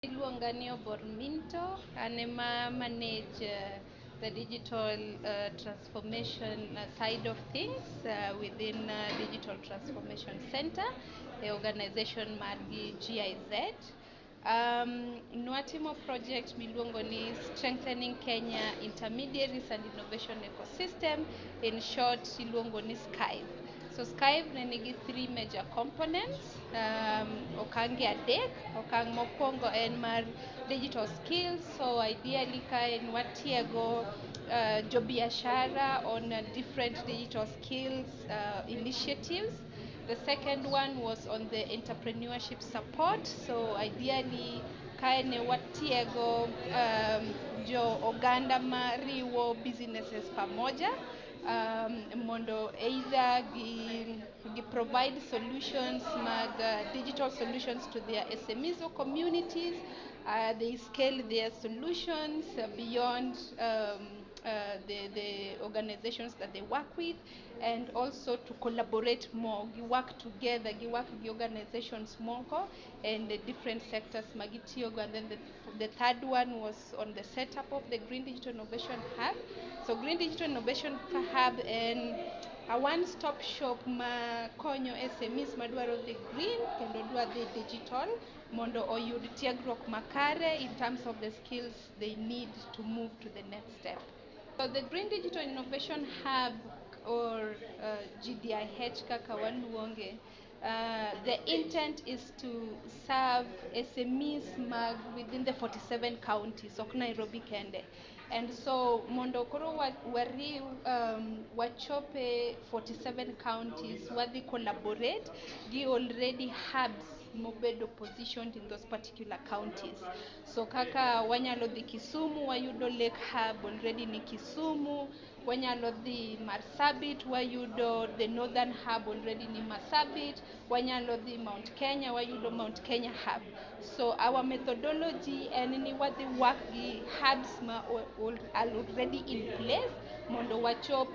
Iluonganio Borminto, Anema manage the digital transformation side of things within Digital Transformation Center, the organization Margi GIZ. Nwatimo project miluongo ni Strengthening Kenya Intermediaries and Innovation Ecosystem, in short iluongo ni Skiive. So Skiive ne nigi three major components. Okangi adek, okang mokwongo en mar digital skills, so ideally ka en watiego jobiashara on different digital skills initiatives. The second one was on the entrepreneurship support, so ideally kaene watiego jo oganda mariwo businesses pamoja, mondo either gi provide solutions mag digital solutions to their SMEs or communities. They scale their solutions beyond the organizations that they work with, and also to collaborate more, work together, work with organizations more and the different sectors magitiogo. And then the third one was on the setup of the Green Digital Innovation Hub. So Green Digital Innovation Hub and a one-stop shop ma konyo SMEs madwaro the green kendo dwa the digital mondo oyud tiegruok makare in terms of the skills they need to move to the next step. So the Green Digital Innovation Hub, or GDIH kaka waluonge, the intent is to serve SMEs within the 47 counties, ok Nairobi kende. And so mondo koro wariw wachope 47 counties, wadhi collaborate gi already hubs mobedo positioned in those particular counties. So kaka wanyalo dhi Kisumu, wayudo Lake Hub already ni Kisumu, wanyalo dhi Marsabit, wayudo the Northern Hub already ni Marsabit, wanyalo dhi Mount Kenya, wayudo Mount Kenya Hub. So our methodology en ni wadhi work gi hubs ma already in place mondo wachop